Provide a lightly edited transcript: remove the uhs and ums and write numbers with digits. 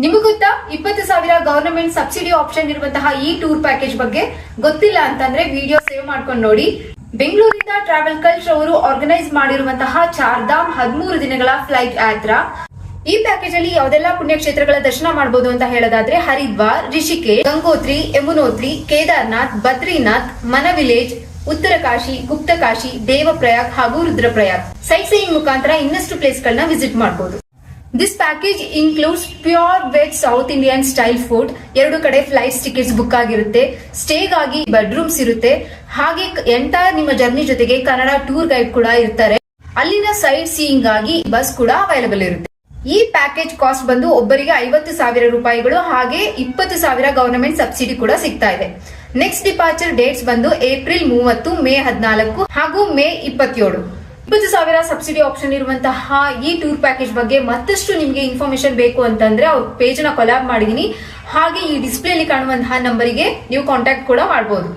ನಿಮಗೆ ಗೊತ್ತಾ 20,000 government subsidy option ಇರುವಂತಹ ಈ ಟೂರ್ ಪ್ಯಾಕೇಜ್ ಬಗ್ಗೆ ಗೊತ್ತಿಲ್ಲ ಅಂತಂದ್ರೆ ವಿಡಿಯೋ ಸೇವ್ ಮಾಡ್ಕೊಂಡು ನೋಡಿ. ಬೆಂಗಳೂರಿನಿಂದ ಟ್ರಾವೆಲ್ ಕಲ್ಚರ್ ಅವರು ಆರ್ಗನೈಸ್ ಮಾಡಿರುವಂತಹ ಚಾರ್ಧಾಮ್ 13 ದಿನಗಳ ಫ್ಲೈಟ್ ಯಾತ್ರಾ. ಈ ಪ್ಯಾಕೇಜ್ ಅಲ್ಲಿ ಯಾವ್ದೆಲ್ಲಾ ಪುಣ್ಯಕ್ಷೇತ್ರಗಳ ದರ್ಶನ ಮಾಡಬಹುದು ಅಂತ ಹೇಳೋದಾದ್ರೆ ಹರಿದ್ವಾರ್, ರಿಷಿಕೇಶ್, ಗಂಗೋತ್ರಿ, ಯಮುನೋತ್ರಿ, ಕೇದಾರ್ನಾಥ್, ಬದ್ರಿನಾಥ್, ಮನ ವಿಲೇಜ್, ಉತ್ತರಕಾಶಿ, ಗುಪ್ತಕಾಶಿ, ದೇವಪ್ರಯಾಗ್ ಹಾಗೂ ರುದ್ರಪ್ರಯಾಗ್. ಸೈಟ್ ಸೀಯಿಂಗ್ ಮುಖಾಂತರ ಇನ್ನಷ್ಟು ಪ್ಲೇಸ್ ಗಳನ್ನ ವಿಸಿಟ್ ಮಾಡಬಹುದು. This package includes pure veg south Indian style food. 2 ಕಡೆ ಫ್ಲೈಟ್ಸ್ ಟಿಕೆಟ್ಸ್ ಬುಕ್ ಆಗಿರುತ್ತೆ. ಸ್ಟೇಗಾಗಿ ಬೆಡ್ರೂಮ್ಸ್ ಇರುತ್ತೆ. ಹಾಗೆ ಎಂಟೈರ್ ನಿಮ್ಮ ಜರ್ನಿ ಜೊತೆಗೆ ಕನ್ನಡ ಟೂರ್ ಗೈಡ್ ಕೂಡ ಇರ್ತಾರೆ. ಅಲ್ಲಿನ ಸೈಟ್ ಸೀಯಿಂಗ್ ಆಗಿ ಬಸ್ ಕೂಡ ಅವೈಲೇಬಲ್ ಇರುತ್ತೆ. ಈ ಪ್ಯಾಕೇಜ್ ಕಾಸ್ಟ್ ಬಂದು ಒಬ್ಬರಿಗೆ 50,000 ರೂಪಾಯಿಗಳು. ಹಾಗೆ 20,000 ಗವರ್ನಮೆಂಟ್ ಸಬ್ಸಿಡಿ ಕೂಡ ಸಿಗ್ತಾ ಇದೆ. ನೆಕ್ಸ್ಟ್ ಡಿಪಾರ್ಚರ್ ಡೇಟ್ಸ್ ಬಂದು ಏಪ್ರಿಲ್ 30, ಮೇ 14 ಹಾಗೂ ಮೇ 27. 20,000 ಸಬ್ಸಿಡಿ ಆಪ್ಷನ್ ಇರುವಂತಹ ಈ ಟೂರ್ ಪ್ಯಾಕೇಜ್ ಬಗ್ಗೆ ಮತ್ತಷ್ಟು ನಿಮಗೆ ಇನ್ಫಾರ್ಮೇಶನ್ ಬೇಕು ಅಂತಂದ್ರೆ ಅವ್ರ ಪೇಜ್ ನ ಕೊಲಾಬ್ ಮಾಡಿದೀನಿ. ಹಾಗೆ ಈ ಡಿಸ್ಪ್ಲೇ ಅಲ್ಲಿ ಕಾಣುವಂತಹ ನಂಬರಿಗೆ ನೀವು ಕಾಂಟ್ಯಾಕ್ಟ್ ಕೂಡ ಮಾಡಬಹುದು.